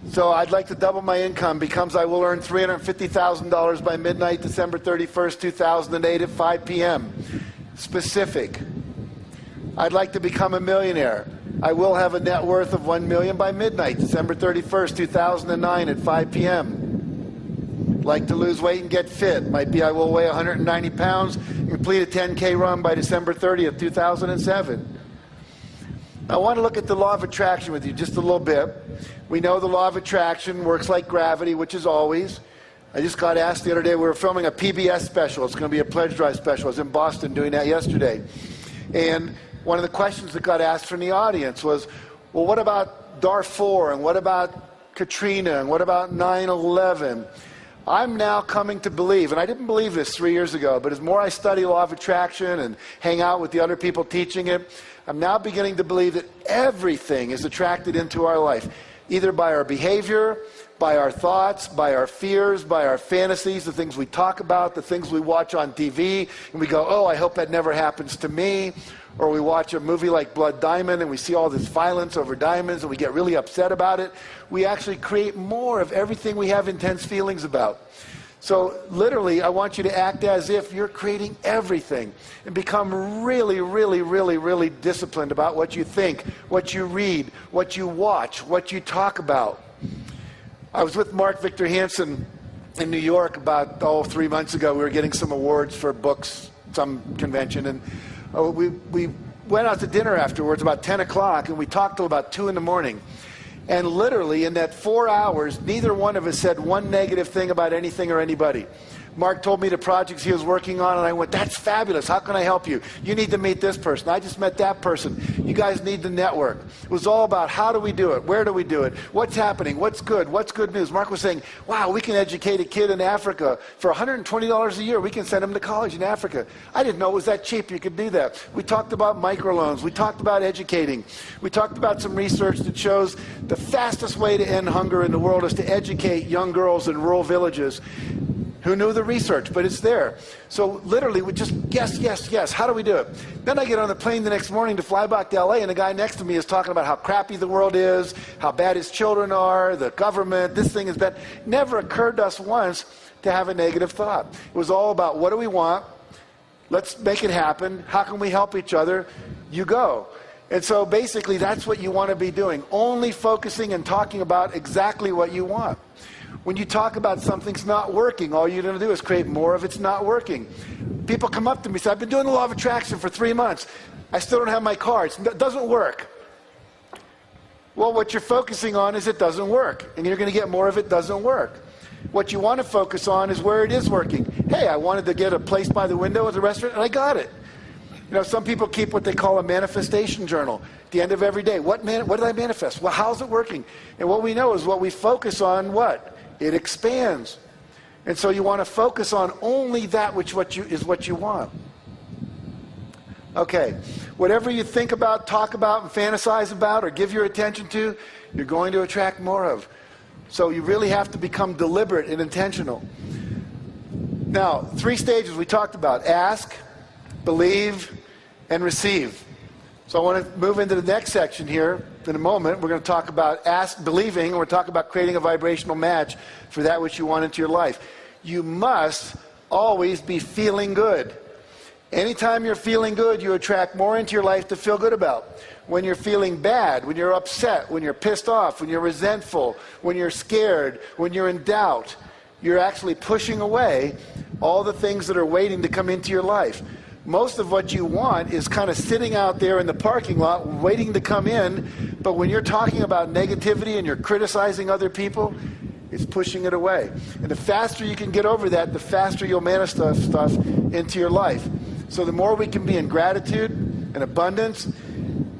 So I'd like to double my income because I will earn $350,000 by midnight, December 31st, 2008 at 5 p.m. Specific. I'd like to become a millionaire. I will have a net worth of $1 million by midnight, December 31st, 2009 at 5 p.m. Like to lose weight and get fit. Might be I will weigh 190 pounds and complete a 10K run by December 30th, 2007. I want to look at the law of attraction with you just a little bit. We know the law of attraction works like gravity, which is always. I just got asked the other day, we were filming a PBS special. It's going to be a pledge drive special. I was in Boston doing that yesterday. And one of the questions that got asked from the audience was, well, what about Darfur, and what about Katrina, and what about 9/11? I'm now coming to believe, and I didn't believe this 3 years ago, but as more I study law of attraction and hang out with the other people teaching it, I'm now beginning to believe that everything is attracted into our life, either by our behavior, by our thoughts, by our fears, by our fantasies, the things we talk about, the things we watch on TV, and we go, oh, I hope that never happens to me. Or we watch a movie like Blood Diamond and we see all this violence over diamonds and we get really upset about it. We actually create more of everything we have intense feelings about. So literally, I want you to act as if you're creating everything and become really, really, really, really disciplined about what you think, what you read, what you watch, what you talk about. I was with Mark Victor Hansen in New York about 3 months ago. We were getting some awards for books, some convention, and we went out to dinner afterwards about 10 o'clock, and we talked till about 2 in the morning. And literally, in that 4 hours, neither one of us said one negative thing about anything or anybody. Mark told me the projects he was working on, and I went, that's fabulous. How can I help you? You need to meet this person. I just met that person. You guys need to network. It was all about how do we do it? Where do we do it? What's happening? What's good? What's good news? Mark was saying, wow, we can educate a kid in Africa for $120 a year. We can send him to college in Africa. I didn't know it was that cheap. You could do that. We talked about microloans. We talked about educating. We talked about some research that shows the fastest way to end hunger in the world is to educate young girls in rural villages. Who knew the research? But it's there. So literally, we just yes, yes, yes. How do we do it? Then I get on the plane the next morning to fly back to LA, and the guy next to me is talking about how crappy the world is, how bad his children are, the government, this thing is bad. Never occurred to us once to have a negative thought. It was all about what do we want? Let's make it happen. How can we help each other? You go. And so basically, that's what you want to be doing. Only focusing and talking about exactly what you want. When you talk about something's not working, all you're going to do is create more of it's not working. People come up to me and say, I've been doing the law of attraction for 3 months. I still don't have my car. It doesn't work. Well, what you're focusing on is it doesn't work. And you're going to get more of it doesn't work. What you want to focus on is where it is working. Hey, I wanted to get a place by the window at the restaurant, and I got it. You know, some people keep what they call a manifestation journal. At the end of every day, what did I manifest? Well, how's it working? And what we know is what we focus on, what? It expands. And so you want to focus on only that which is what you want. Okay, whatever you think about, talk about, and fantasize about, or give your attention to, you're going to attract more of. So you really have to become deliberate and intentional. Now, 3 stages we talked about: ask, believe, and receive. So I want to move into the next section here in a moment. We're going to talk about believing, and we're talking about creating a vibrational match for that which you want into your life. You must always be feeling good. Anytime you're feeling good, you attract more into your life to feel good about. When you're feeling bad, when you're upset, when you're pissed off, when you're resentful, when you're scared, when you're in doubt, you're actually pushing away all the things that are waiting to come into your life. Most of what you want is kind of sitting out there in the parking lot waiting to come in, but when you're talking about negativity and you're criticizing other people, it's pushing it away. And the faster you can get over that, the faster you'll manifest stuff into your life. So the more we can be in gratitude and abundance.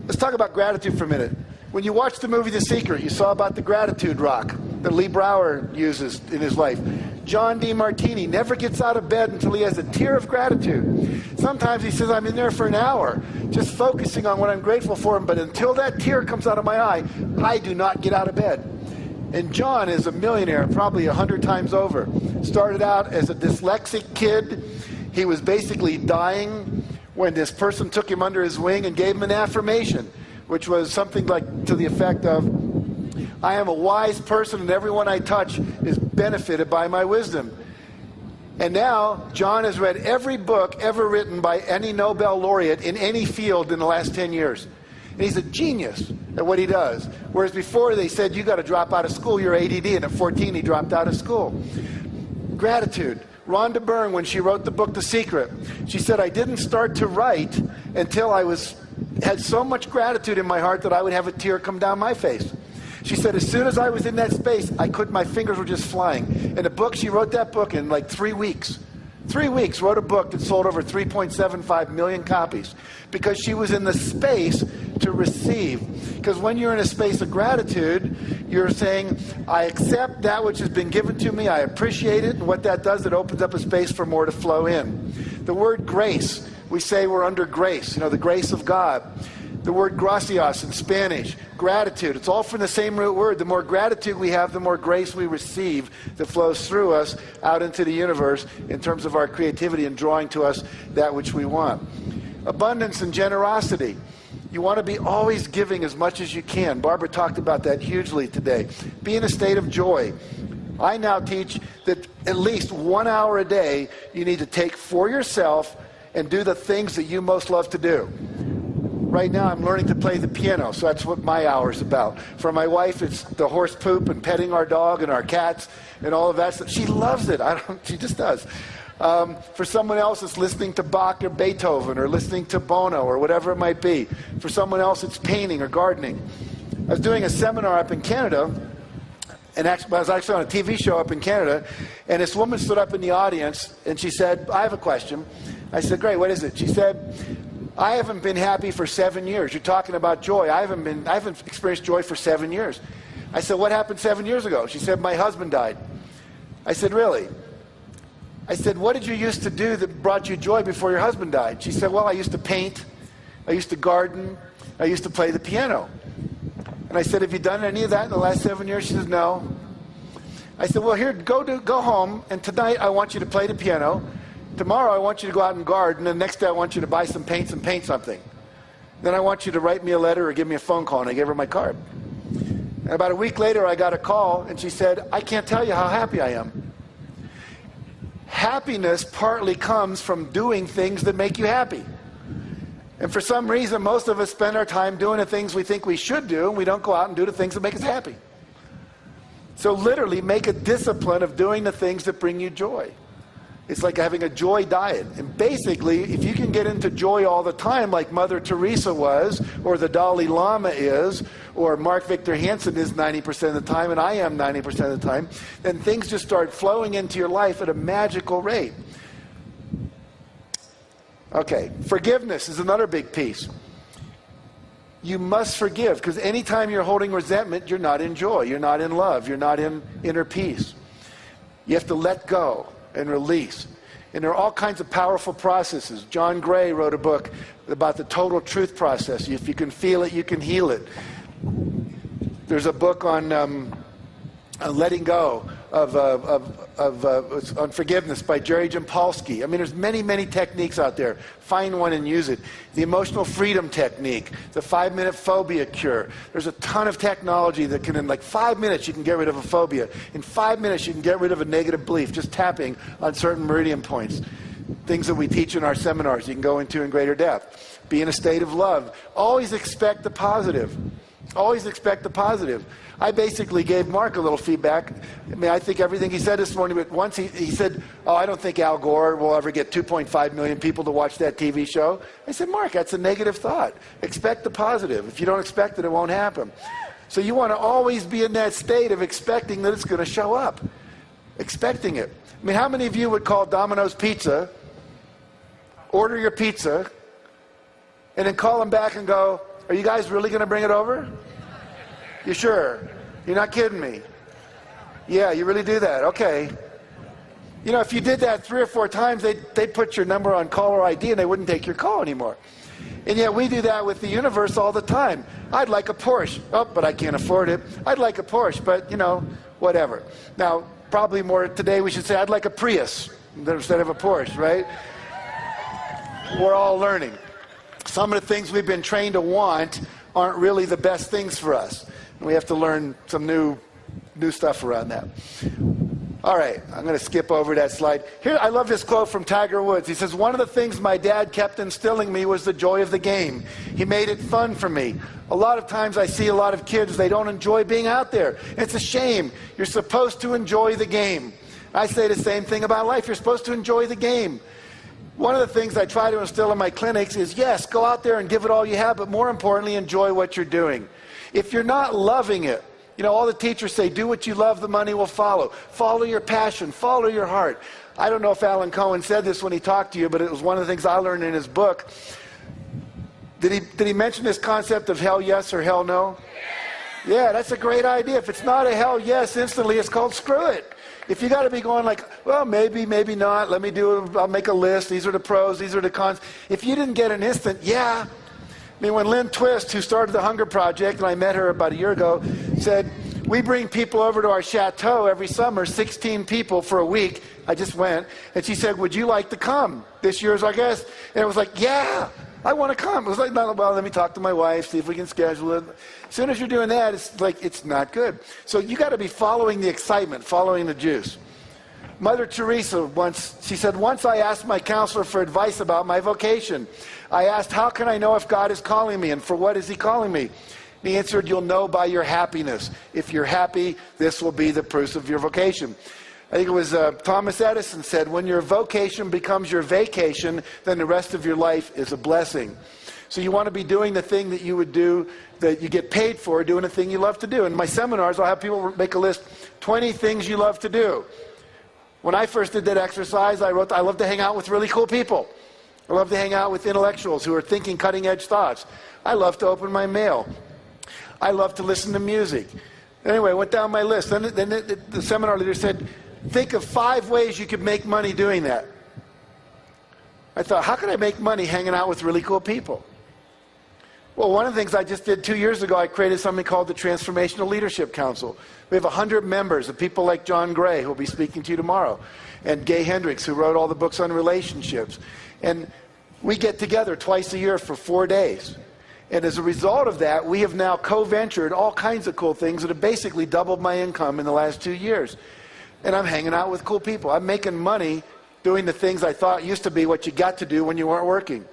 Let's talk about gratitude for a minute. When you watched the movie The Secret, you saw about the gratitude rock that Lee Brower uses in his life. John D. Martini never gets out of bed until he has a tear of gratitude. Sometimes he says, I'm in there for an hour, just focusing on what I'm grateful for, but until that tear comes out of my eye, I do not get out of bed. And John is a millionaire, probably 100 times over. Started out as a dyslexic kid. He was basically dying when this person took him under his wing and gave him an affirmation, which was something like to the effect of, I am a wise person, and everyone I touch is benefited by my wisdom. And now, John has read every book ever written by any Nobel laureate in any field in the last 10 years. And he's a genius at what he does. Whereas before they said, you got to drop out of school, you're ADD. And at 14, he dropped out of school. Gratitude. Rhonda Byrne, when she wrote the book, The Secret, she said, I didn't start to write until I had so much gratitude in my heart that I would have a tear come down my face. She said, as soon as I was in that space, my fingers were just flying. And the book, she wrote that book in like 3 weeks. 3 weeks, wrote a book that sold over 3.75 million copies because she was in the space to receive. Because when you're in a space of gratitude, you're saying, I accept that which has been given to me, I appreciate it, and what that does, it opens up a space for more to flow in. The word grace, we say we're under grace, the grace of God. The word gracias in Spanish, gratitude, it's all from the same root word. The more gratitude we have, the more grace we receive that flows through us out into the universe in terms of our creativity and drawing to us that which we want. Abundance and generosity. You want to be always giving as much as you can. Barbara talked about that hugely today. Be in a state of joy. I now teach that at least 1 hour a day you need to take for yourself and do the things that you most love to do. Right now I'm learning to play the piano, so that's what my hour is about. For my wife, it's the horse poop and petting our dog and our cats and all of that stuff. She loves it. She just does. For someone else, it's listening to Bach or Beethoven or listening to Bono or whatever it might be. For someone else, it's painting or gardening. I was doing a seminar up in Canada, and I was actually on a TV show up in Canada, and this woman stood up in the audience, and she said, I have a question. I said, great, what is it? She said, I haven't been happy for 7 years. You're talking about joy. I haven't experienced joy for 7 years. I said, what happened 7 years ago? She said, my husband died. I said, really? I said, what did you used to do that brought you joy before your husband died? She said, well, I used to paint. I used to garden. I used to play the piano. And I said, have you done any of that in the last 7 years? She says, no. I said, well, here, go home, and tonight I want you to play the piano. Tomorrow I want you to go out and garden, and next day I want you to buy some paints and paint something. Then I want you to write me a letter or give me a phone call, and I gave her my card. And about a week later I got a call, and she said, I can't tell you how happy I am. Happiness partly comes from doing things that make you happy. And for some reason, most of us spend our time doing the things we think we should do, and we don't go out and do the things that make us happy. So literally make a discipline of doing the things that bring you joy. It's like having a joy diet. And basically, if you can get into joy all the time, like Mother Teresa was, or the Dalai Lama is, or Mark Victor Hansen is 90% of the time, and I am 90% of the time, then things just start flowing into your life at a magical rate. Okay, forgiveness is another big piece. You must forgive, because anytime you're holding resentment, you're not in joy, you're not in love, you're not in inner peace. You have to let go and release. And there are all kinds of powerful processes. John Gray wrote a book about the total truth process. If you can feel it, you can heal it. There's a book on letting go on forgiveness by Jerry Jampolsky. I mean, there's many, many techniques out there. Find one and use it. The emotional freedom technique, the 5-minute phobia cure. There's a ton of technology that can, in like 5 minutes, you can get rid of a phobia. In 5 minutes, you can get rid of a negative belief, just tapping on certain meridian points. Things that we teach in our seminars, you can go into in greater depth. Be in a state of love. Always expect the positive. Always expect the positive. I basically gave Mark a little feedback. I mean, I think everything he said this morning, but once he said, oh, I don't think Al Gore will ever get 2.5 million people to watch that TV show. I said, Mark, that's a negative thought. Expect the positive. If you don't expect it, it won't happen. So you want to always be in that state of expecting that it's going to show up. Expecting it. I mean, how many of you would call Domino's Pizza, order your pizza, and then call them back and go, are you guys really going to bring it over? You sure? You're not kidding me? Yeah, you really do that. Okay. You know, if you did that 3 or 4 times, they'd put your number on caller ID and they wouldn't take your call anymore. And yet we do that with the universe all the time. I'd like a Porsche. Oh, but I can't afford it. I'd like a Porsche, but, whatever. Now, probably more today we should say, I'd like a Prius instead of a Porsche, right? We're all learning. Some of the things we've been trained to want aren't really the best things for us. And we have to learn some new stuff around that. All right, I'm going to skip over that slide. Here, I love this quote from Tiger Woods. He says, one of the things my dad kept instilling me was the joy of the game. He made it fun for me. A lot of times I see a lot of kids, they don't enjoy being out there. It's a shame. You're supposed to enjoy the game. I say the same thing about life. You're supposed to enjoy the game. One of the things I try to instill in my clinics is, yes, go out there and give it all you have, but more importantly, enjoy what you're doing. If you're not loving it, you know, all the teachers say, do what you love, the money will follow. Follow your passion, follow your heart. I don't know if Alan Cohen said this when he talked to you, but it was one of the things I learned in his book. Did he mention this concept of hell yes or hell no? Yeah, that's a great idea. If it's not a hell yes instantly, it's called screw it. If you got to be going like, well, maybe, maybe not, let me do it, I'll make a list, these are the pros, these are the cons. If you didn't get an instant, yeah. I mean, when Lynn Twist, who started the Hunger Project, and I met her about a year ago, said, we bring people over to our chateau every summer, 16 people for a week. I just went, and she said, would you like to come? This year's our guest. And it was like, yeah, I want to come. It was like, well, let me talk to my wife, see if we can schedule it. As soon as you're doing that, it's like, it's not good. So you got to be following the excitement, following the juice. Mother Teresa she said, once I asked my counselor for advice about my vocation. I asked, how can I know if God is calling me and for what is he calling me? And he answered, you'll know by your happiness. If you're happy, this will be the proof of your vocation. I think it was Thomas Edison said, when your vocation becomes your vacation, then the rest of your life is a blessing. So you want to be doing the thing that you would do, that you get paid for, doing the thing you love to do. In my seminars, I'll have people make a list, 20 things you love to do. When I first did that exercise, I wrote, I love to hang out with really cool people. I love to hang out with intellectuals who are thinking cutting-edge thoughts. I love to open my mail. I love to listen to music. Anyway, I went down my list. Then the seminar leader said, think of 5 ways you could make money doing that. I thought, how can I make money hanging out with really cool people? Well, one of the things I just did 2 years ago, I created something called the Transformational Leadership Council. We have 100 members of people like John Gray, who will be speaking to you tomorrow, and Gay Hendricks, who wrote all the books on relationships. And we get together twice a year for 4 days. And as a result of that, we have now co-ventured all kinds of cool things that have basically doubled my income in the last 2 years. And I'm hanging out with cool people. I'm making money doing the things I thought used to be what you got to do when you weren't working.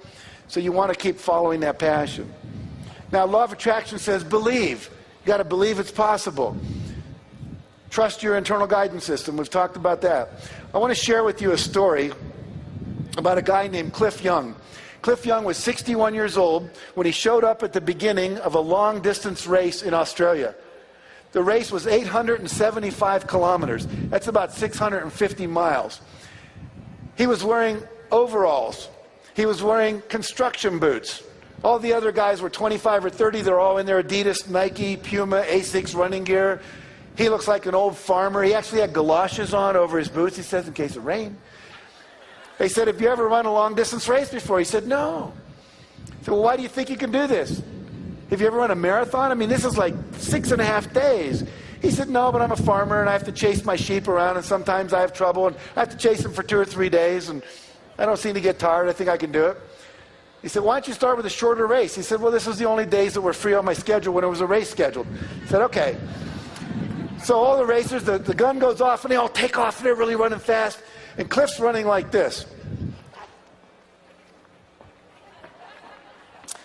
So you want to keep following that passion. Now, law of attraction says believe. You got to believe it's possible. Trust your internal guidance system. We've talked about that. I want to share with you a story about a guy named Cliff Young. Cliff Young was 61 years old when he showed up at the beginning of a long-distance race in Australia. The race was 875 kilometers. That's about 650 miles. He was wearing overalls. He was wearing construction boots. All the other guys were 25 or 30. They're all in their Adidas, Nike, Puma, Asics running gear. He looks like an old farmer. He actually had galoshes on over his boots, he says, in case of rain. They said, have you ever run a long-distance race before? He said, no. I said, well, why do you think you can do this? Have you ever run a marathon? I mean, this is like 6.5 days. He said, no, but I'm a farmer, and I have to chase my sheep around, and sometimes I have trouble, and I have to chase them for 2 or 3 days, and I don't seem to get tired. I think I can do it. He said, why don't you start with a shorter race? He said, well, this was the only days that were free on my schedule when it was a race scheduled. I said, okay. So all the racers, the gun goes off, and they all take off, and they're really running fast. And Cliff's running like this.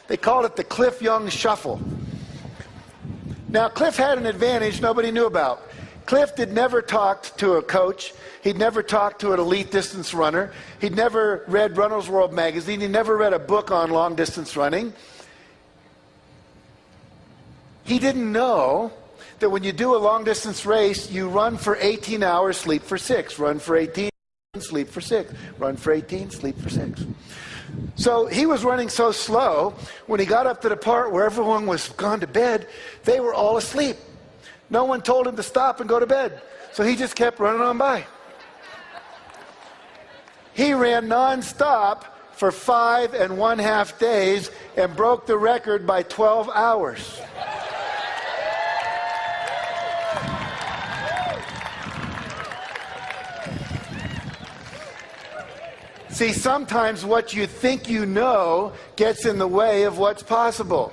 They called it the Cliff Young Shuffle. Now, Cliff had an advantage nobody knew about. Cliff had never talked to a coach. He'd never talked to an elite distance runner. He'd never read Runner's World magazine. He never read a book on long distance running. He didn't know that when you do a long distance race, you run for 18 hours, sleep for 6. Run for 18, sleep for 6. Run for 18, sleep for 6. So he was running so slow, when he got up to the part where everyone was gone to bed, they were all asleep. No one told him to stop and go to bed. So he just kept running on by. He ran nonstop for 5.5 days and broke the record by 12 hours. See, sometimes what you think you know gets in the way of what's possible.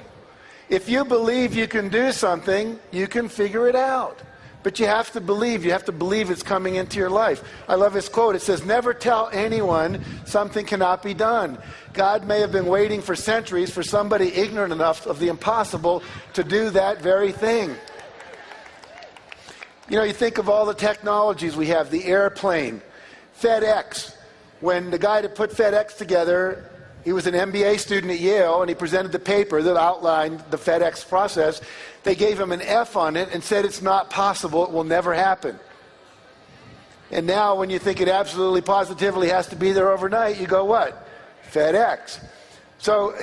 If you believe you can do something, you can figure it out. But you have to believe. You have to believe it's coming into your life. I love this quote. It says, never tell anyone something cannot be done. God may have been waiting for centuries for somebody ignorant enough of the impossible to do that very thing. You know, you think of all the technologies we have, the airplane, FedEx. When the guy that put FedEx together, he was an MBA student at Yale, and he presented the paper that outlined the FedEx process. They gave him an F on it and said it's not possible, it will never happen. And now when you think it absolutely positively has to be there overnight, you go what? FedEx. So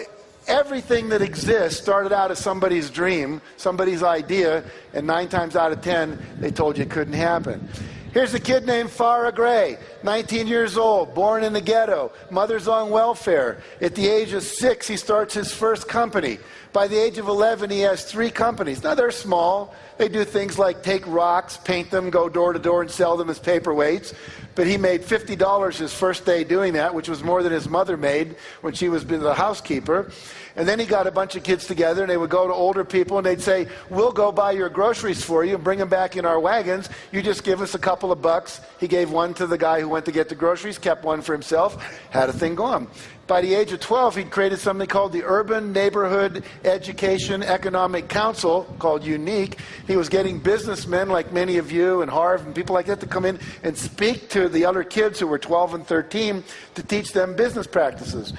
everything that exists started out as somebody's dream, somebody's idea, and 9 times out of 10, they told you it couldn't happen. Here's a kid named Farrah Gray, 19 years old, born in the ghetto, mother's on welfare. At the age of 6, he starts his first company. By the age of 11, he has 3 companies. Now, they're small. They do things like take rocks, paint them, go door to door, and sell them as paperweights. But he made $50 his first day doing that, which was more than his mother made when she was the housekeeper. And then he got a bunch of kids together, and they would go to older people, and they'd say, we'll go buy your groceries for you and bring them back in our wagons. You just give us a couple of bucks. He gave one to the guy who went to get the groceries, kept one for himself, had a thing going. By the age of 12, he'd created something called the Urban Neighborhood Education Economic Council, called Unique. He was getting businessmen like many of you and Harv and people like that to come in and speak to the other kids who were 12 and 13 to teach them business practices.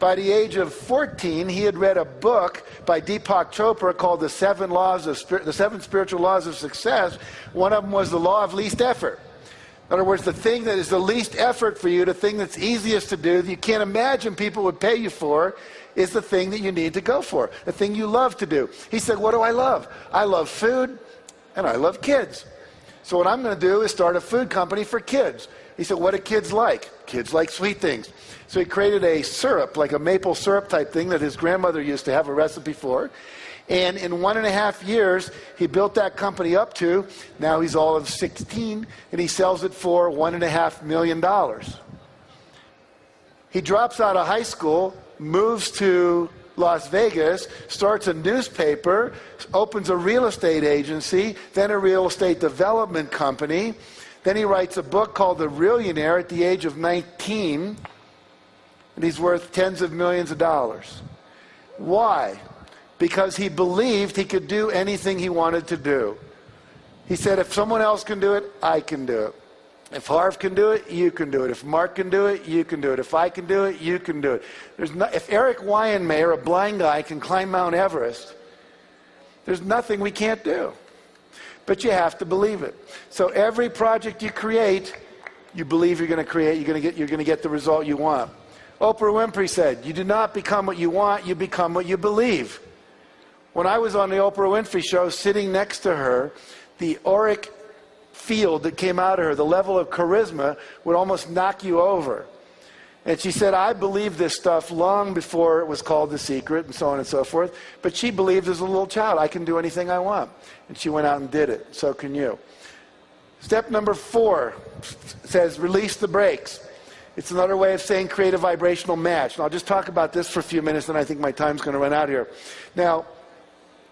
By the age of 14, he had read a book by Deepak Chopra called The Seven Spiritual Laws of Success. One of them was the law of least effort. In other words, the thing that is the least effort for you, the thing that's easiest to do, that you can't imagine people would pay you for, is the thing that you need to go for, the thing you love to do. He said, what do I love? I love food, and I love kids. So what I'm going to do is start a food company for kids. He said, what do kids like? Kids like sweet things. So he created a syrup, like a maple syrup type thing that his grandmother used to have a recipe for. And in 1.5 years, he built that company up to, now he's all of 16, and he sells it for $1.5 million. He drops out of high school, moves to Las Vegas, starts a newspaper, opens a real estate agency, then a real estate development company. Then he writes a book called The Realionaire at the age of 19, and he's worth tens of millions of dollars. Why? Because he believed he could do anything he wanted to do. He said, if someone else can do it, I can do it. If Harv can do it, you can do it. If Mark can do it, you can do it. If I can do it, you can do it. If Eric Wyanmayer, a blind guy, can climb Mount Everest, there's nothing we can't do. But you have to believe it. So every project you create, you believe you're going to create, you're going to get the result you want. Oprah Winfrey said, you do not become what you want, you become what you believe. When I was on the Oprah Winfrey show, sitting next to her, the auric field that came out of her, the level of charisma, would almost knock you over. And she said, I believed this stuff long before it was called The Secret and so on and so forth. But she believed as a little child, I can do anything I want. And she went out and did it. So can you. Step number 4 says, release the brakes. It's another way of saying create a vibrational match. And I'll just talk about this for a few minutes, and I think my time's going to run out here. Now,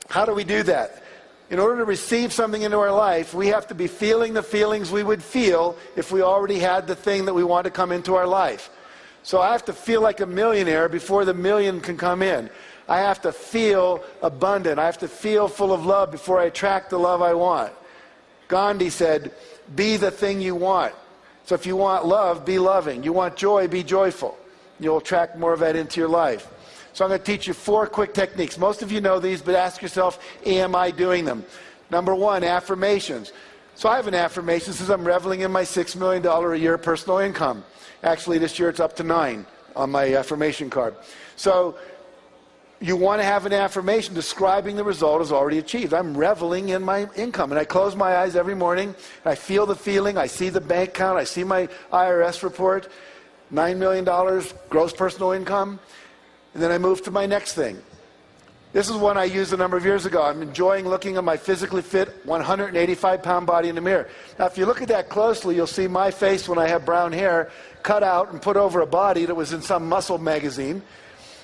how do we do that? In order to receive something into our life, we have to be feeling the feelings we would feel if we already had the thing that we want to come into our life. So I have to feel like a millionaire before the million can come in. I have to feel abundant. I have to feel full of love before I attract the love I want. Gandhi said, be the thing you want. So if you want love, be loving. You want joy, be joyful. You'll attract more of that into your life. So I'm going to teach you 4 quick techniques. Most of you know these, but ask yourself, am I doing them? Number 1, affirmations. So I have an affirmation since I'm reveling in my $6 million a year personal income. Actually, this year it's up to 9 on my affirmation card. So you want to have an affirmation describing the result as already achieved. I'm reveling in my income. And I close my eyes every morning, and I feel the feeling. I see the bank account. I see my IRS report, $9 million gross personal income. And then I move to my next thing. This is one I used a number of years ago. I'm enjoying looking at my physically fit 185-pound body in the mirror. Now, if you look at that closely, you'll see my face when I have brown hair cut out and put over a body that was in some muscle magazine.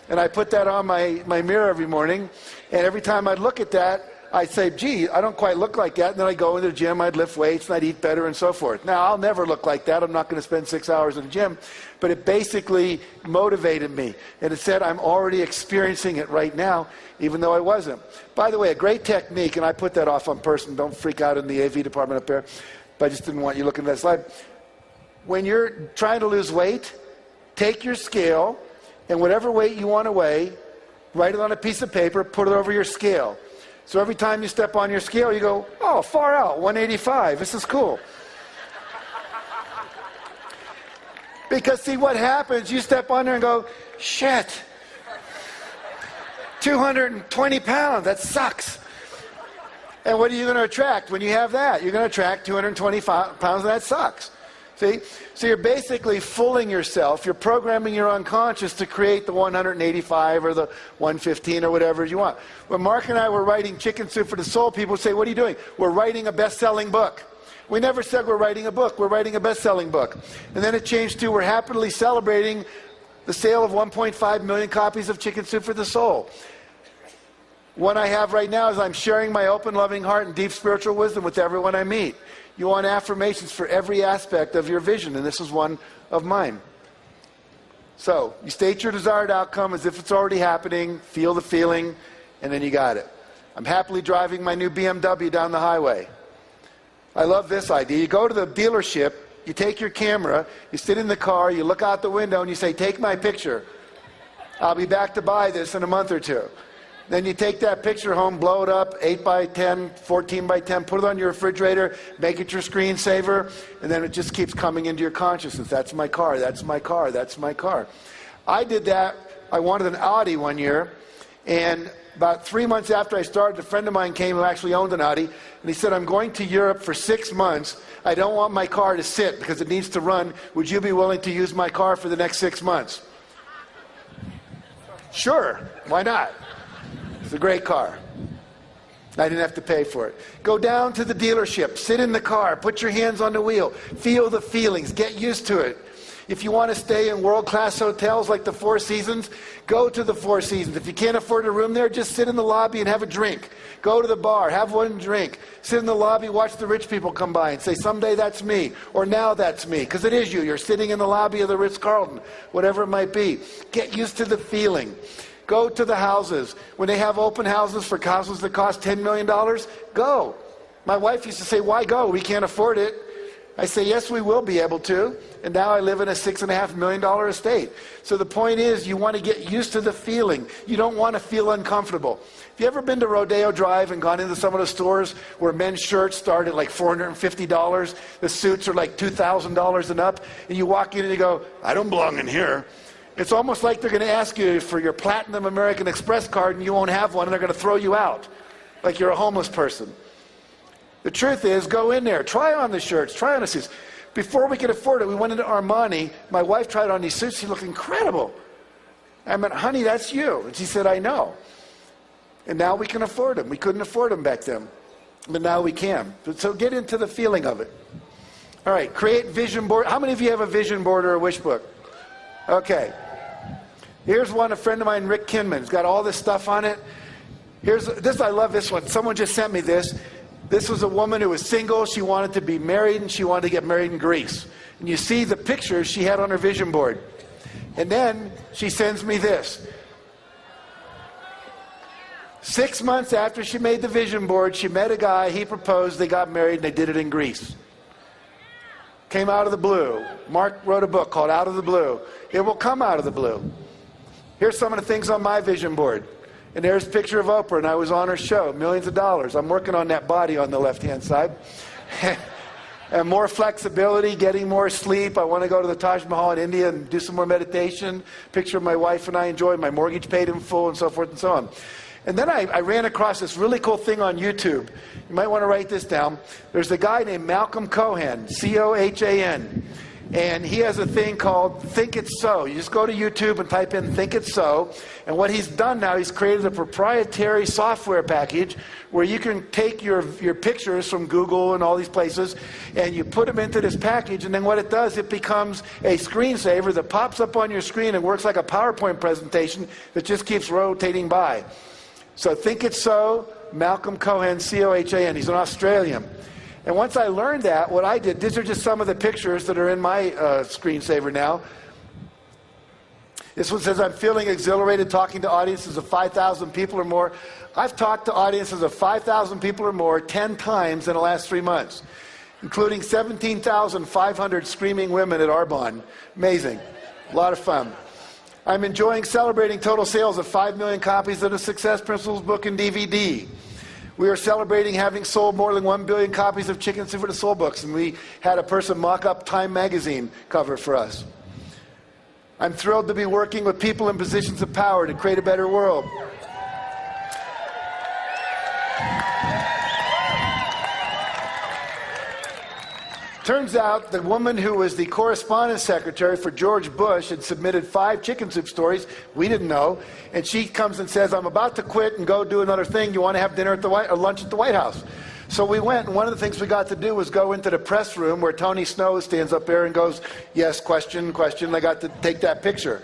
And I put that on my mirror every morning. And every time I'd look at that, I'd say, gee, I don't quite look like that. And then I'd go into the gym, I'd lift weights, and I'd eat better and so forth. Now, I'll never look like that. I'm not going to spend 6 hours in the gym. But it basically motivated me. And it said, I'm already experiencing it right now, even though I wasn't. By the way, a great technique, and I put that off on person. Don't freak out in the AV department up there. But I just didn't want you looking at that slide. When you're trying to lose weight, take your scale, and whatever weight you want to weigh, write it on a piece of paper, put it over your scale. So every time you step on your scale, you go, oh, far out, 185. This is cool. Because see what happens, you step on there and go, shit, 220 pounds, that sucks. And what are you going to attract when you have that? You're going to attract 220 pounds, and that sucks. See? So you're basically fooling yourself. You're programming your unconscious to create the 185 or the 115 or whatever you want. When Mark and I were writing Chicken Soup for the Soul, people would say, what are you doing? We're writing a best-selling book. We never said we're writing a book. We're writing a best-selling book. And then it changed to we're happily celebrating the sale of 1.5 million copies of Chicken Soup for the Soul. One I have right now is I'm sharing my open, loving heart and deep spiritual wisdom with everyone I meet. You want affirmations for every aspect of your vision, and this is one of mine. So, you state your desired outcome as if it's already happening, feel the feeling, and then you got it. I'm happily driving my new BMW down the highway. I love this idea. You go to the dealership, you take your camera, you sit in the car, you look out the window, and you say, take my picture. I'll be back to buy this in a month or two. Then you take that picture home, blow it up, 8 by 10, 14 by 10, put it on your refrigerator, make it your screensaver, and then it just keeps coming into your consciousness. That's my car, that's my car, that's my car. I did that. I wanted an Audi one year, and about 3 months after I started, a friend of mine came who actually owned an Audi, and he said, I'm going to Europe for 6 months. I don't want my car to sit because it needs to run. Would you be willing to use my car for the next 6 months? Sure, why not? It's a great car. I didn't have to pay for it. Go down to the dealership, sit in the car, put your hands on the wheel, feel the feelings, get used to it. If you want to stay in world-class hotels like the Four Seasons, go to the Four Seasons. If you can't afford a room there, just sit in the lobby and have a drink. Go to the bar, have one drink. Sit in the lobby, watch the rich people come by and say, someday that's me, or now that's me, because it is you. You're sitting in the lobby of the Ritz-Carlton, whatever it might be. Get used to the feeling. Go to the houses. When they have open houses for houses that cost $10 million, go. My wife used to say, why go? We can't afford it. I say, yes, we will be able to. And now I live in a $6.5 million estate. So the point is, you want to get used to the feeling. You don't want to feel uncomfortable. Have you ever been to Rodeo Drive and gone into some of the stores where men's shirts start at like $450? The suits are like $2,000 and up. And you walk in and you go, I don't belong in here. It's almost like they're going to ask you for your Platinum American Express card and you won't have one and they're going to throw you out like you're a homeless person. The truth is, go in there, try on the shirts, try on the suits. Before we could afford it, we went into Armani. My wife tried on these suits. She looked incredible. I went, honey, that's you. And she said, I know. And now we can afford them. We couldn't afford them back then. But now we can. So get into the feeling of it. All right, create vision board. How many of you have a vision board or a wish book? Okay. Here's one, a friend of mine, Rick Kinman. It's got all this stuff on it. Here's this. I love this one. Someone just sent me this. This was a woman who was single. She wanted to be married, and she wanted to get married in Greece. And you see the pictures she had on her vision board. And then she sends me this. 6 months after she made the vision board, she met a guy, he proposed, they got married, and they did it in Greece. Came out of the blue. Mark wrote a book called Out of the Blue. It will come out of the blue. Here's some of the things on my vision board. And there's a picture of Oprah, and I was on her show, millions of dollars. I'm working on that body on the left-hand side. And more flexibility, getting more sleep. I want to go to the Taj Mahal in India and do some more meditation. Picture of my wife and I enjoyed my mortgage paid in full and so forth and so on. And then I ran across this really cool thing on YouTube. You might want to write this down. There's a guy named Malcolm Cohan, C-O-H-A-N. And he has a thing called Think It's So. You just go to YouTube and type in Think It's So. And what he's done now, he's created a proprietary software package where you can take your pictures from Google and all these places, and you put them into this package, and then what it does, it becomes a screensaver that pops up on your screen and works like a PowerPoint presentation that just keeps rotating by. So Think It's So, Malcolm Cohen, C-O-H-A-N. He's an Australian. And once I learned that, what I did, these are just some of the pictures that are in my screensaver now. This one says, I'm feeling exhilarated talking to audiences of 5,000 people or more. I've talked to audiences of 5,000 people or more 10 times in the last 3 months, including 17,500 screaming women at Arbonne. Amazing. A lot of fun. I'm enjoying celebrating total sales of 5 million copies of the Success Principles book and DVD. We are celebrating having sold more than 1 billion copies of Chicken Soup for the Soul books, and we had a person mock up Time magazine cover for us. I'm thrilled to be working with people in positions of power to create a better world. Turns out the woman who was the correspondence secretary for George Bush had submitted 5 chicken soup stories. We didn't know. And she comes and says, I'm about to quit and go do another thing. You want to have dinner at the lunch at the White House? So we went, and one of the things we got to do was go into the press room where Tony Snow stands up there and goes, yes, question, question. I got to take that picture.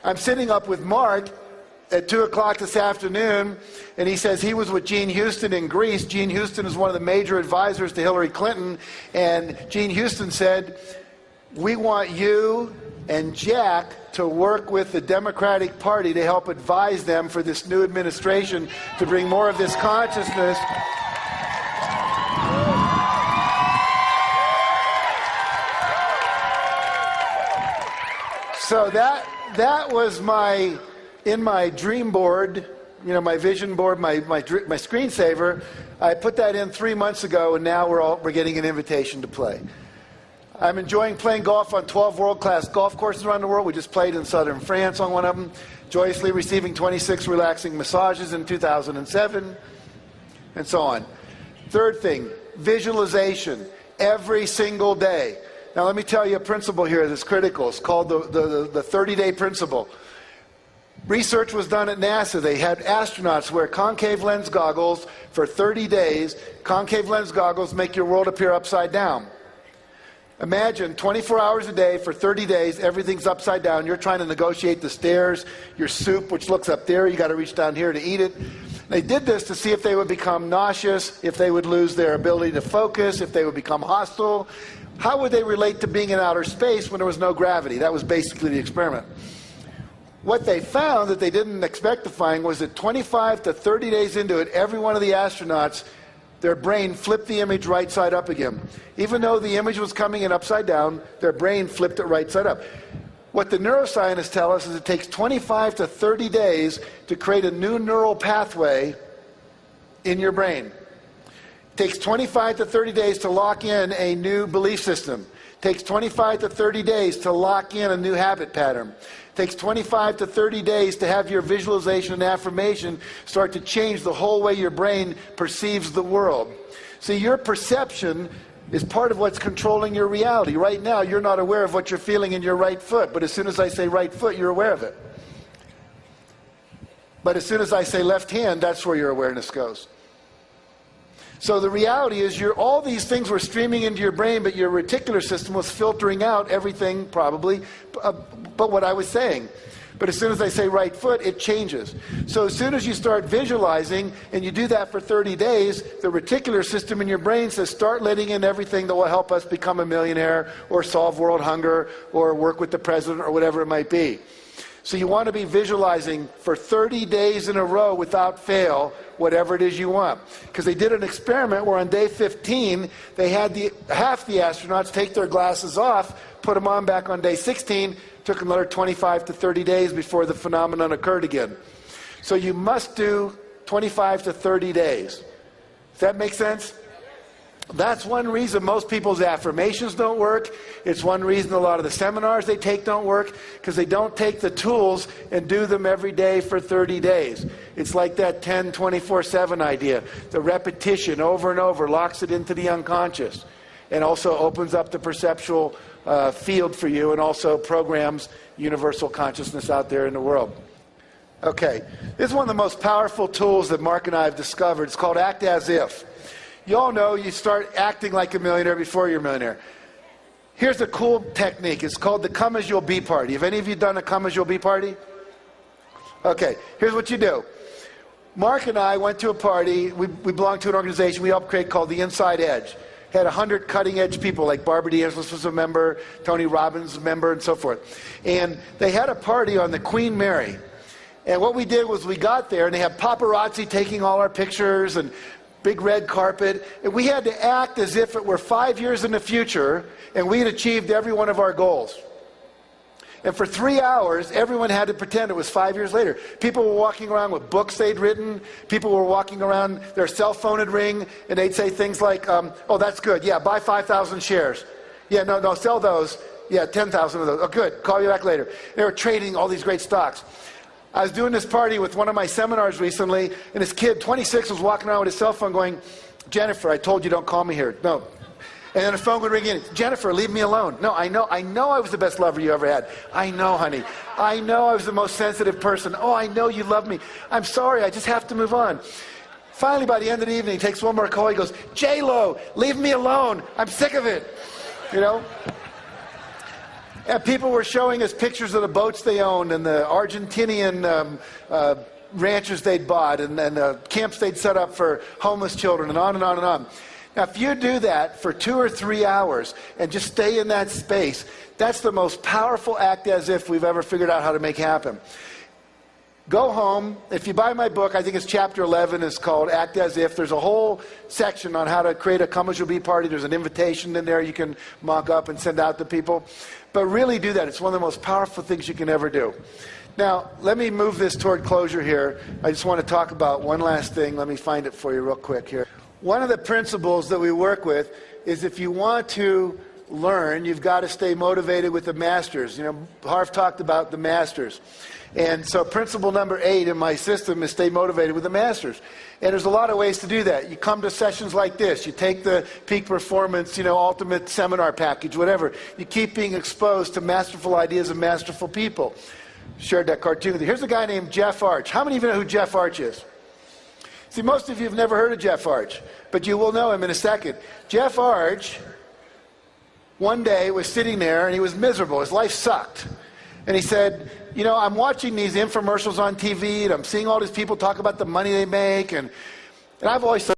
I'm sitting up with Mark at 2 o'clock this afternoon, and he says he was with Gene Houston in Greece. Gene Houston is one of the major advisors to Hillary Clinton, and Gene Houston said, we want you and Jack to work with the Democratic Party to help advise them for this new administration to bring more of this consciousness. So that was in my dream board, my vision board, my screensaver. I put that in 3 months ago, and now we're getting an invitation to play. I'm enjoying playing golf on 12 world-class golf courses around the world. We just played in southern France on one of them, joyously receiving 26 relaxing massages in 2007, and so on. Third thing, visualization every single day. Now let me tell you a principle here that's critical. It's called the 30-day principle. Research was done at NASA. They had astronauts wear concave lens goggles for 30 days. Concave lens goggles make your world appear upside down. Imagine 24 hours a day for 30 days, everything's upside down. You're trying to negotiate the stairs, your soup, which looks up there, you got to reach down here to eat it. They did this to see if they would become nauseous, if they would lose their ability to focus, if they would become hostile. How would they relate to being in outer space when there was no gravity? That was basically the experiment. What they found that they didn't expect to find was that 25 to 30 days into it, every one of the astronauts, their brain flipped the image right side up again. Even though the image was coming in upside down, their brain flipped it right side up. What the neuroscientists tell us is it takes 25 to 30 days to create a new neural pathway in your brain. It takes 25 to 30 days to lock in a new belief system. It takes 25 to 30 days to lock in a new habit pattern. It takes 25 to 30 days to have your visualization and affirmation start to change the whole way your brain perceives the world. See, your perception is part of what's controlling your reality. Right now, you're not aware of what you're feeling in your right foot, but as soon as I say right foot, you're aware of it. But as soon as I say left hand, that's where your awareness goes. So the reality is all these things were streaming into your brain, but your reticular system was filtering out everything probably but what I was saying. But as soon as I say right foot, it changes. So as soon as you start visualizing, and you do that for 30 days, the reticular system in your brain says start letting in everything that will help us become a millionaire or solve world hunger or work with the president or whatever it might be. So you want to be visualizing for 30 days in a row without fail whatever it is you want. Because they did an experiment where on day 15, they had half the astronauts take their glasses off, put them on back on day 16, took another 25 to 30 days before the phenomenon occurred again. So you must do 25 to 30 days. Does that make sense? That's one reason most people's affirmations don't work. It's one reason a lot of the seminars they take don't work, because they don't take the tools and do them every day for 30 days. It's like that 10-24-7 idea. The repetition over and over locks it into the unconscious. and also opens up the perceptual field for you and also programs universal consciousness out there in the world. Okay, this is one of the most powerful tools that Mark and I have discovered. It's called Act As If. You all know you start acting like a millionaire before you're a millionaire. Here's a cool technique. It's called the Come As You'll Be party. Have any of you done a Come As You'll Be party? Okay, here's what you do. Mark and I went to a party. We belong to an organization we helped create called The Inside Edge. Had 100 cutting-edge people, like Barbara D'Angelis was a member, Tony Robbins was a member, and so forth. And they had a party on the Queen Mary. And what we did was we got there, and they had paparazzi taking all our pictures and big red carpet. And we had to act as if it were 5 years in the future, and we had achieved every one of our goals. And for 3 hours, everyone had to pretend it was 5 years later. People were walking around with books they'd written. People were walking around, their cell phone would ring, and they'd say things like, oh, that's good. Yeah, buy 5,000 shares. Yeah, no, sell those. Yeah, 10,000 of those. Oh, good. Call you back later. They were trading all these great stocks. I was doing this party with one of my seminars recently, and this kid, 26, was walking around with his cell phone going, Jennifer, I told you don't call me here. No. And then the phone would ring in. Jennifer, leave me alone. No, I know I was the best lover you ever had. I know, honey. I know I was the most sensitive person. Oh, I know you love me. I'm sorry, I just have to move on. Finally, by the end of the evening, he takes one more call. He goes, J-Lo, leave me alone. I'm sick of it. You know? And people were showing us pictures of the boats they owned and the Argentinian ranches they'd bought and the camps they'd set up for homeless children and on and on and on. Now, if you do that for 2 or 3 hours and just stay in that space, that's the most powerful act as if we've ever figured out how to make happen. Go home. If you buy my book, I think it's chapter 11. It's called Act As If. There's a whole section on how to create a Come As You'll Be party. There's an invitation in there you can mock up and send out to people. But really do that. It's one of the most powerful things you can ever do. Now, let me move this toward closure here. I just want to talk about one last thing. Let me find it for you real quick here. One of the principles that we work with is if you want to learn, you've got to stay motivated with the masters. You know, Harv talked about the masters. And so principle number 8 in my system is stay motivated with the masters. And there's a lot of ways to do that. You come to sessions like this. You take the Peak Performance, ultimate seminar package, whatever. You keep being exposed to masterful ideas and masterful people. Shared that cartoon with you. Here's a guy named Jeff Arch. How many of you know who Jeff Arch is? See, most of you have never heard of Jeff Arch, but you will know him in a second. Jeff Arch, one day, was sitting there, and he was miserable. His life sucked. And he said, I'm watching these infomercials on TV, and I'm seeing all these people talk about the money they make, and I've always thought